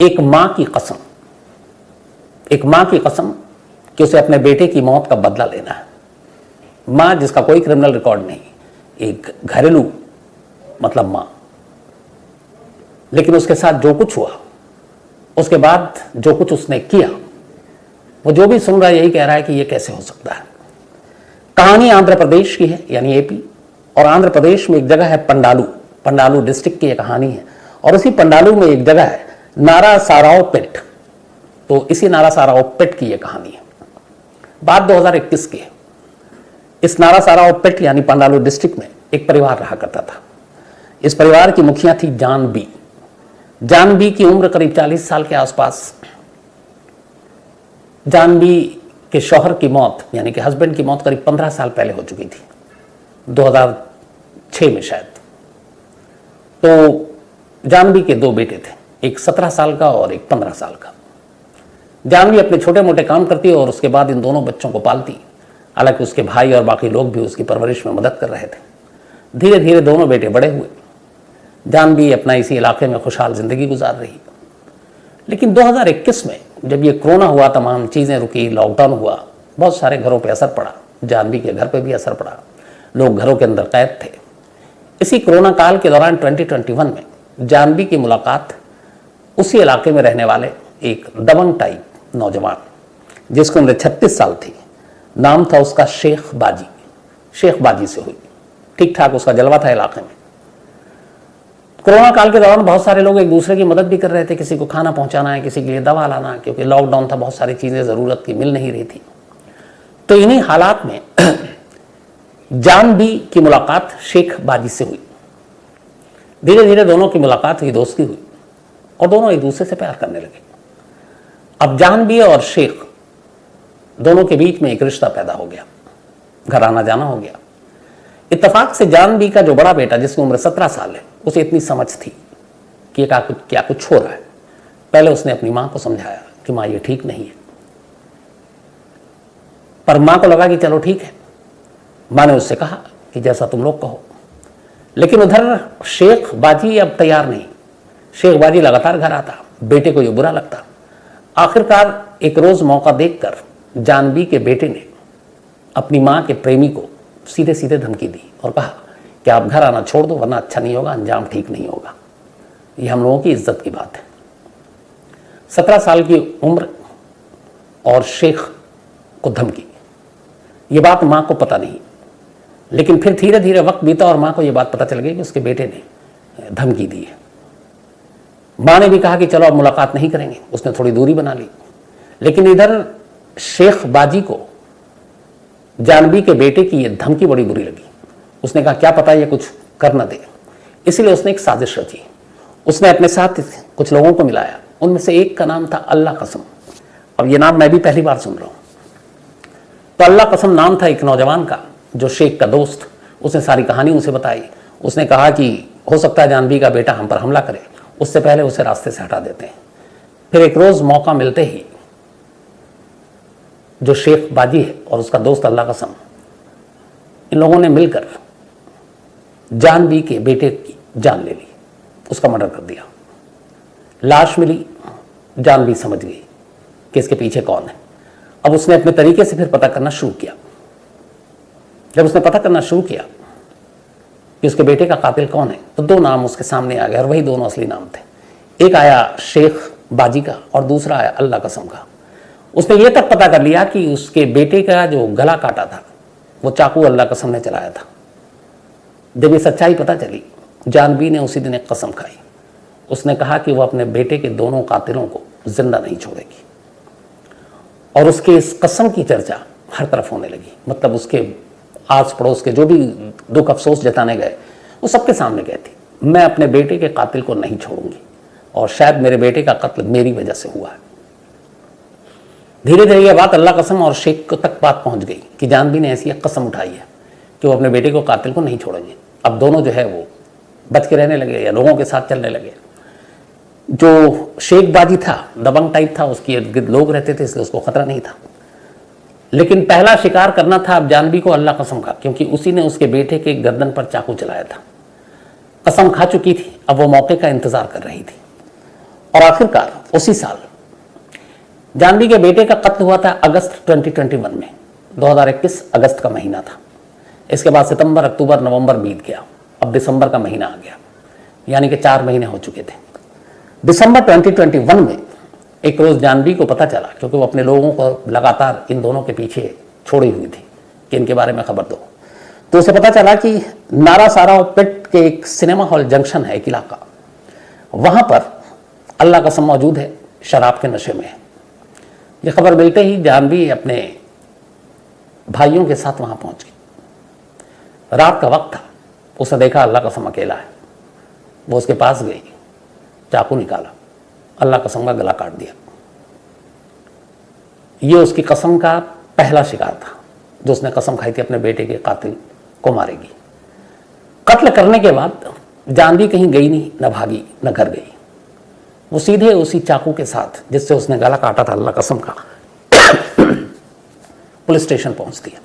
एक मां की कसम, एक मां की कसम कि उसे अपने बेटे की मौत का बदला लेना है। मां जिसका कोई क्रिमिनल रिकॉर्ड नहीं, एक घरेलू मतलब मां, लेकिन उसके साथ जो कुछ हुआ, उसके बाद जो कुछ उसने किया, वो जो भी सुन रहा है यही कह रहा है कि ये कैसे हो सकता है। कहानी आंध्र प्रदेश की है, यानी एपी, और आंध्र प्रदेश में एक जगह है पंडालू, पंडालू डिस्ट्रिक्ट की एक कहानी है। और उसी पंडालू में एक जगह है नारासाराओपेट, तो इसी नारासाराओपेट की ये कहानी है। बात 2021 की है। इस नारासाराओपेट यानी पंडालू डिस्ट्रिक्ट में एक परिवार रहा करता था। इस परिवार की मुखिया थी जानबी। जानबी की उम्र करीब 40 साल के आसपास। जानबी के शौहर की मौत यानी कि हस्बैंड की मौत करीब 15 साल पहले हो चुकी थी, 2006 में शायद। तो जानबी के दो बेटे थे, एक 17 साल का और एक 15 साल का। जानबी अपने छोटे मोटे काम करती और उसके बाद इन दोनों बच्चों को पालती। हालांकि उसके भाई और बाकी लोग भी उसकी परवरिश में मदद कर रहे थे। धीरे धीरे दोनों बेटे बड़े हुए। जानबी अपना इसी इलाके में खुशहाल जिंदगी गुजार रही। लेकिन 2021 में जब ये कोरोना हुआ, तमाम चीज़ें रुकी, लॉकडाउन हुआ, बहुत सारे घरों पे असर पड़ा। जानबी के घर पे भी असर पड़ा, लोग घरों के अंदर कैद थे। इसी कोरोना काल के दौरान 2021 में जानबी की मुलाकात उसी इलाके में रहने वाले एक दबंग टाइप नौजवान, जिसकी उम्र 36 साल थी, नाम था उसका शेख बाजी, शेख बाजी से हुई। ठीक ठाक उसका जलवा था इलाके में। कोरोना काल के दौरान बहुत सारे लोग एक दूसरे की मदद भी कर रहे थे, किसी को खाना पहुंचाना है, किसी के लिए दवा लाना, क्योंकि लॉकडाउन था, बहुत सारी चीज़ें ज़रूरत की मिल नहीं रही थी। तो इन्हीं हालात में जानबी की मुलाकात शेख बाजी से हुई। धीरे धीरे दोनों की मुलाकात हुई, दोस्ती हुई और दोनों एक दूसरे से प्यार करने लगे। अब जानबी और शेख दोनों के बीच में एक रिश्ता पैदा हो गया, घर आना जाना हो गया। इत्तेफाक से जानबी का जो बड़ा बेटा, जिसकी उम्र 17 साल है, उसे इतनी समझ थी कि क्या कुछ हो रहा है। पहले उसने अपनी मां को समझाया कि मां ये ठीक नहीं है, पर मां को लगा कि चलो ठीक है। मां ने उससे कहा कि जैसा तुम लोग कहो। लेकिन उधर शेख बाजी अब तैयार नहीं। शेख बाजी लगातार घर आता, बेटे को ये बुरा लगता। आखिरकार एक रोज मौका देखकर जानबी के बेटे ने अपनी मां के प्रेमी को सीधे सीधे धमकी दी और कहा कि आप घर आना छोड़ दो, वरना अच्छा नहीं होगा, अंजाम ठीक नहीं होगा। ये हम लोगों की इज्जत की बात है। 17 साल की उम्र और शेख को धमकी, ये बात मां को पता नहीं। लेकिन फिर धीरे धीरे वक्त बीता और मां को यह बात पता चल गई कि उसके बेटे ने धमकी दी है। मां ने भी कहा कि चलो अब मुलाकात नहीं करेंगे, उसने थोड़ी दूरी बना ली। लेकिन इधर शेख बाजी को जानबी के बेटे की यह धमकी बड़ी बुरी लगी। उसने कहा क्या पता ये कुछ कर न दे, इसलिए उसने एक साजिश रची। उसने अपने साथ कुछ लोगों को मिलाया, उनमें से एक का नाम था अल्लाह कसम। अब ये नाम मैं भी पहली बार सुन रहा हूं। तो अल्लाह कसम नाम था एक नौजवान का, जो शेख का दोस्त। उसने सारी कहानी उसे बताई। उसने कहा कि हो सकता है जानबी का बेटा हम पर हमला करे, उससे पहले उसे रास्ते से हटा देते हैं। फिर एक रोज मौका मिलते ही जो शेख बाजी है और उसका दोस्त अल्लाह कसम, इन लोगों ने मिलकर जानबी के बेटे की जान ले ली, उसका मर्डर कर दिया। लाश मिली, जानबी समझ गई कि इसके पीछे कौन है। अब उसने अपने तरीके से फिर पता करना शुरू किया। जब उसने पता करना शुरू किया कि उसके बेटे का कातिल कौन है, तो दो नाम उसके सामने आ गए और वही दोनों असली नाम थे। एक आया शेख बाजी का और दूसरा आया अल्लाह कसम का। उसने ये तक पता कर लिया कि उसके बेटे का जो गला काटा था वो चाकू अल्लाह कसम ने चलाया था। जब ये सच्चाई पता चली, जानबी ने उसी दिन एक कसम खाई। उसने कहा कि वो अपने बेटे के दोनों कातिलों को जिंदा नहीं छोड़ेगी। और उसके इस कसम की चर्चा हर तरफ होने लगी। मतलब उसके आस पड़ोस के जो भी दुख अफसोस जताने गए, वो सबके सामने गए थे, मैं अपने बेटे के कातिल को नहीं छोड़ूंगी और शायद मेरे बेटे का कत्ल मेरी वजह से हुआ है। धीरे धीरे यह बात अल्लाह कसम और शेख तक बात पहुंच गई कि जानबी ने ऐसी एक कसम उठाई है कि वो अपने बेटे को कातिल को नहीं छोड़ेंगे। अब दोनों जो है वो बच के रहने लगे या लोगों के साथ चलने लगे। जो शेख बाजी था, दबंग टाइप था, उसके इर्द गिर्द लोग रहते थे, इसलिए उसको खतरा नहीं था। लेकिन पहला शिकार करना था अब जानबी को अल्लाह कसम का, क्योंकि उसी ने उसके बेटे के गर्दन पर चाकू चलाया था। कसम खा चुकी थी, अब वो मौके का इंतजार कर रही थी। और आखिरकार उसी साल जानवी के बेटे का कत्ल हुआ था अगस्त 2021 में। 2021 अगस्त का महीना था। इसके बाद सितंबर, अक्टूबर, नवंबर बीत गया, अब दिसंबर का महीना आ गया, यानी कि 4 महीने हो चुके थे। दिसंबर 2021 में एक रोज जानवी को पता चला, क्योंकि वो अपने लोगों को लगातार इन दोनों के पीछे छोड़ी हुई थी कि इनके बारे में खबर दो, तो उसे पता चला कि नारा सारा पेट के एक सिनेमा हॉल जंक्शन है, एक इलाका, वहां पर अल्लाह कसम मौजूद है, शराब के नशे में है। ये खबर मिलते ही जानवी अपने भाइयों के साथ वहां पहुंच गई। रात का वक्त था, उसने देखा अल्लाह कसम अकेला है। वो उसके पास गई, चाकू निकाला, अल्लाह कसम का गला काट दिया। ये उसकी कसम का पहला शिकार था, जो उसने कसम खाई थी अपने बेटे के कातिल को मारेगी। कत्ल करने के बाद जानवी कहीं गई नहीं, न भागी न घर गई। वो सीधे उसी चाकू के साथ जिससे उसने गला काटा था अल्लाह कसम का पुलिस स्टेशन पहुंचती है।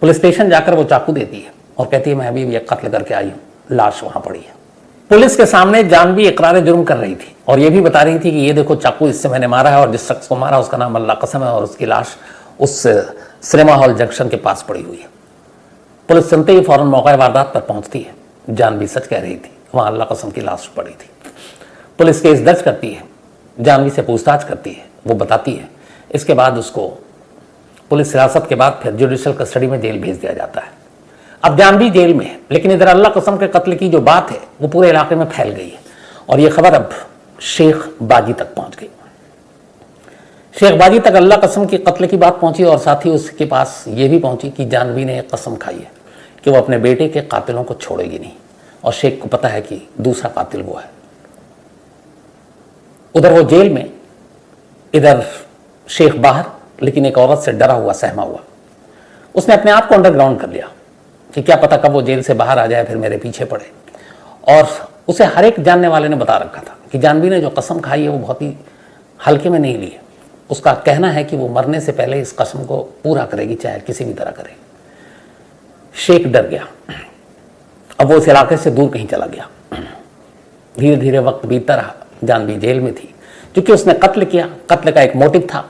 पुलिस स्टेशन जाकर वो चाकू देती है और कहती है मैं अभी भी एक कत्ल करके आई हूं, लाश वहां पड़ी है। पुलिस के सामने जानवी इकरार जुर्म कर रही थी और ये भी बता रही थी कि ये देखो चाकू इससे मैंने मारा है और जिस शख्स को मारा उसका नाम अल्लाह कसम है और उसकी लाश उस सिनेमा हॉल जंक्शन के पास पड़ी हुई है। पुलिस सुनते ही फौरन मौका वारदात पर पहुंचती है। जानवी सच कह रही थी, वहां अल्लाह कसम की लाश पड़ी थी। पुलिस केस दर्ज करती है, जानवी से पूछताछ करती है, वो बताती है। इसके बाद उसको पुलिस हिरासत के बाद फिर जुडिशियल कस्टडी में जेल भेज दिया जाता है। अब जानवी जेल में है, लेकिन इधर अल्लाह कसम के कत्ल की जो बात है वो पूरे इलाके में फैल गई है और ये खबर अब शेख बाजी तक पहुंच गई। शेख बाजी तक अल्लाह कसम की कत्ल की बात पहुंची और साथ ही उसके पास ये भी पहुंची कि जानवी ने एक कसम खाई है कि वो अपने बेटे के कातिलों को छोड़ेगी नहीं, और शेख को पता है कि दूसरा कातिल वो है। उधर वो जेल में, इधर शेख बाहर, लेकिन एक औरत से डरा हुआ, सहमा हुआ। उसने अपने आप को अंडरग्राउंड कर लिया कि क्या पता कब वो जेल से बाहर आ जाए, फिर मेरे पीछे पड़े। और उसे हर एक जानने वाले ने बता रखा था कि जानवी ने जो कसम खाई है वो बहुत ही हल्के में नहीं ली है। उसका कहना है कि वो मरने से पहले इस कसम को पूरा करेगी, चाहे किसी भी तरह करे। शेख डर गया। अब वो उस इलाके से दूर कहीं चला गया। धीरे धीरे वक्त बीतता रहा। जानवी जेल में थी, क्योंकि उसने कत्ल किया, कत्ल का एक मोटिव था,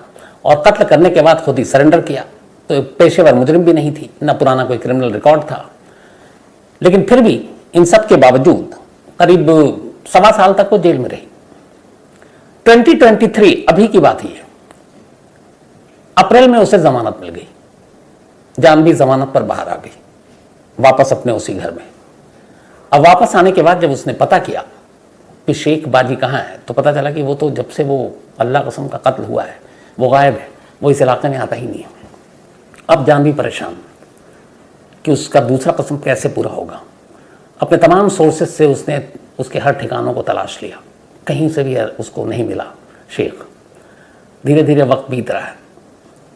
और कत्ल करने के बाद खुद ही सरेंडर किया। तो पेशेवर मुजरिम भी नहीं थी, न पुराना कोई क्रिमिनल रिकॉर्ड था। लेकिन फिर भी इन सब के बावजूद करीब 1.25 साल तक वो जेल में रही। 2023 अभी की बात ही है, अप्रैल में उसे जमानत मिल गई। जानवी जमानत पर बाहर आ गई, वापस अपने उसी घर में। अब वापस आने के बाद जब उसने पता किया कि शेख बाजी कहाँ है, तो पता चला कि वो तो जब से वो अल्लाह कसम का कत्ल हुआ है वो गायब है, वो इस इलाके में आता ही नहीं है। अब जानवी परेशान कि उसका दूसरा कसम कैसे पूरा होगा। अपने तमाम सोर्सेज से उसने उसके हर ठिकानों को तलाश लिया, कहीं से भी उसको नहीं मिला शेख। धीरे धीरे वक्त बीत रहा है।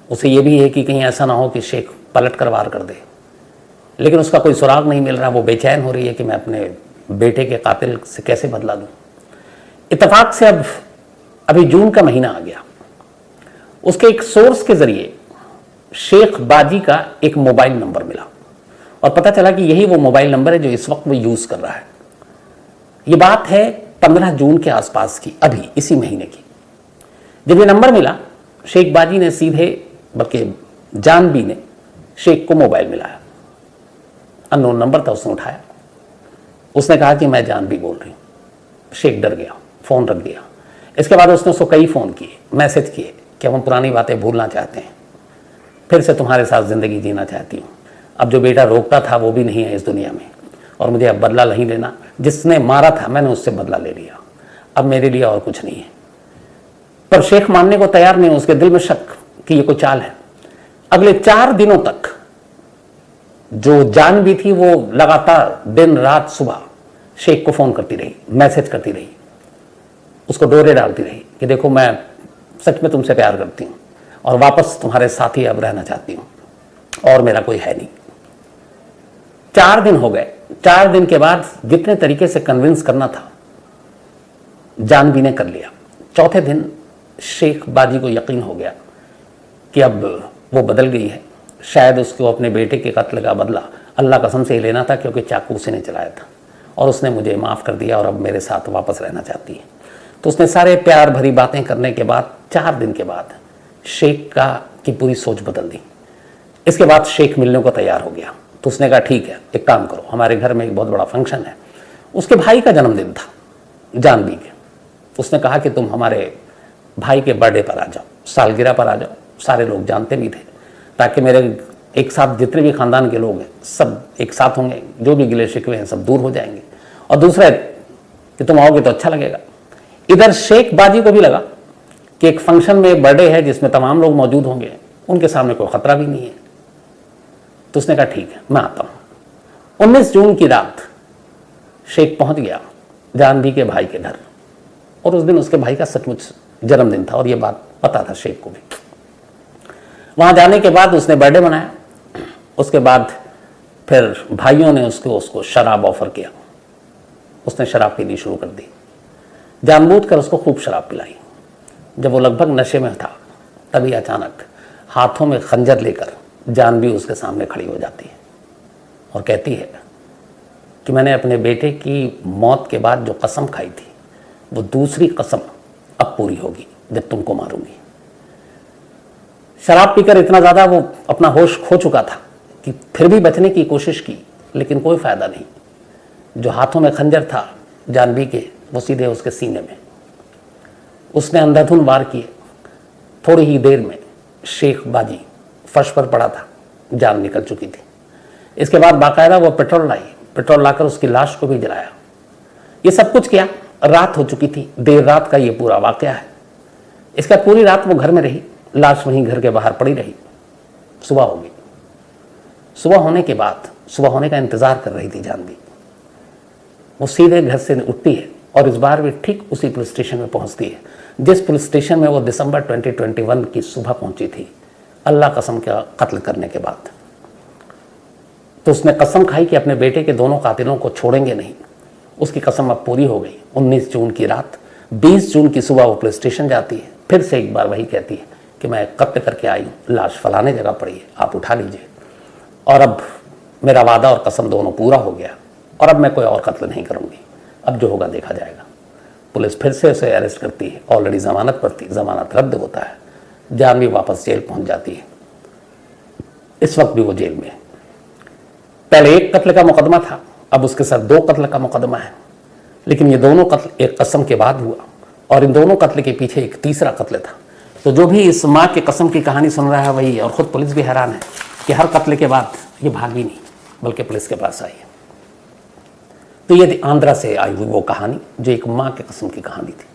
उसे ये भी है कि कहीं ऐसा ना हो कि शेख पलट कर वार कर दे, लेकिन उसका कोई सुराग नहीं मिल रहा। वो बेचैन हो रही है कि मैं अपने बेटे के कातिल से कैसे बदला दूं। इत्तेफाक से अब अभी जून का महीना आ गया। उसके एक सोर्स के जरिए शेख बाजी का एक मोबाइल नंबर मिला और पता चला कि यही वो मोबाइल नंबर है जो इस वक्त वो यूज कर रहा है। ये बात है 15 जून के आसपास की, अभी इसी महीने की। जब ये नंबर मिला, शेख बाजी ने सीधे, बल्कि जानवी ने शेख को मोबाइल मिलाया। अननोन नंबर था, उसने उठाया। उसने कहा कि मैं जानवी बोल रही हूं। शेख डर गया, फोन रख दिया। इसके बाद उसने उसको कई फोन किए, मैसेज किए कि हम पुरानी बातें भूलना चाहते हैं, फिर से तुम्हारे साथ जिंदगी जीना चाहती हूँ। अब जो बेटा रोकता था वो भी नहीं है इस दुनिया में, और मुझे अब बदला नहीं लेना। जिसने मारा था मैंने उससे बदला ले लिया, अब मेरे लिए और कुछ नहीं है। पर शेख मानने को तैयार नहीं, उसके दिल में शक कि ये कोई चाल है। अगले 4 दिनों तक जो जानवी थी वो लगातार दिन रात सुबह शेख को फोन करती रही, मैसेज करती रही, उसको डोरे डालती रही कि देखो मैं सच में तुमसे प्यार करती हूँ और वापस तुम्हारे साथ ही अब रहना चाहती हूँ, और मेरा कोई है नहीं। 4 दिन हो गए। 4 दिन के बाद जितने तरीके से कन्विंस करना था जानवी ने कर लिया। चौथे दिन शेख बाजी को यकीन हो गया कि अब वो बदल गई है। शायद उसको अपने बेटे के कत्ल का बदला अल्लाह कसम से ही लेना था, क्योंकि चाकू उसी ने चलाया था, और उसने मुझे माफ़ कर दिया और अब मेरे साथ वापस रहना चाहती है। तो उसने सारे प्यार भरी बातें करने के बाद 4 दिन के बाद शेख की पूरी सोच बदल दी। इसके बाद शेख मिलने को तैयार हो गया। तो उसने कहा ठीक है, एक काम करो, हमारे घर में एक बहुत बड़ा फंक्शन है। उसके भाई का जन्मदिन था, जानवी के। उसने कहा कि तुम हमारे भाई के बर्थडे पर आ जाओ, सालगिरह पर आ जाओ, सारे लोग जानते भी थे, ताकि मेरे एक साथ जितने भी खानदान के लोग हैं सब एक साथ होंगे, जो भी गिले शिकवे हैं सब दूर हो जाएंगे। और दूसरा कि तुम आओगे तो अच्छा लगेगा। इधर शेख बाजी को भी लगा कि एक फंक्शन में बर्थडे है जिसमें तमाम लोग मौजूद होंगे, उनके सामने कोई खतरा भी नहीं है। तो उसने कहा ठीक है, मैं आता हूं। 19 जून की रात शेख पहुंच गया जानवी के भाई के घर, और उस दिन उसके भाई का सचमुच जन्मदिन था और यह बात पता था शेख को भी। वहां जाने के बाद उसने बर्थडे मनाया। उसके बाद फिर भाइयों ने उसको शराब ऑफर किया। उसने शराब पीनी शुरू कर दी, जानबूझकर उसको खूब शराब पिलाई। जब वो लगभग नशे में था तभी अचानक हाथों में खंजर लेकर जानवी उसके सामने खड़ी हो जाती है और कहती है कि मैंने अपने बेटे की मौत के बाद जो कसम खाई थी वो दूसरी कसम अब पूरी होगी जब तुमको मारूंगी। शराब पीकर इतना ज़्यादा वो अपना होश खो चुका था कि फिर भी बचने की कोशिश की, लेकिन कोई फ़ायदा नहीं। जो हाथों में खंजर था जानवी के, वो सीधे उसके सीने में। उसने अंधाधुंध वार किए। थोड़ी ही देर में शेख बाजी फर्श पर पड़ा था, जान निकल चुकी थी। इसके बाद बाकायदा वो पेट्रोल लाई, पेट्रोल लाकर उसकी लाश को भी जलाया। ये सब कुछ किया, रात हो चुकी थी, देर रात का ये पूरा वाकया है। इसका पूरी रात वो घर में रही, लाश वहीं घर के बाहर पड़ी रही। सुबह हो गई। सुबह होने के बाद, सुबह होने का इंतजार कर रही थी जानवी। वो सीधे घर से उठती है और इस बार भी ठीक उसी पुलिस स्टेशन में पहुंचती है जिस पुलिस स्टेशन में वो दिसंबर 2021 की सुबह पहुंची थी, अल्लाह कसम का कत्ल करने के बाद। तो उसने कसम खाई कि अपने बेटे के दोनों कातिलों को छोड़ेंगे नहीं। उसकी कसम अब पूरी हो गई। 19 जून की रात, 20 जून की सुबह वो पुलिस स्टेशन जाती है, फिर से एक बार वही कहती है कि मैं कत्ल करके आई हूँ, लाश फलाने जगह पड़ी है, आप उठा लीजिए। और अब मेरा वादा और कसम दोनों पूरा हो गया और अब मैं कोई और कत्ल नहीं करूँगी, अब जो होगा देखा जाएगा। पुलिस फिर से उसे अरेस्ट करती है। ऑलरेडी जमानत पर थी, जमानत रद्द होता है। जानवी वापस जेल पहुंच जाती है। इस वक्त भी वो जेल में है। पहले एक कत्ल का मुकदमा था, अब उसके साथ 2 कत्ल का मुकदमा है। लेकिन ये दोनों कत्ल एक कसम के बाद हुआ और इन दोनों कत्ल के पीछे एक तीसरा कत्ल था। तो जो भी इस माँ के कसम की कहानी सुन रहा है वही है। और खुद पुलिस भी हैरान है कि हर कत्ल के बाद ये भागी नहीं बल्कि पुलिस के पास आई है। तो ये आंध्रा से आई हुई वो कहानी जो एक माँ के कसम की कहानी थी।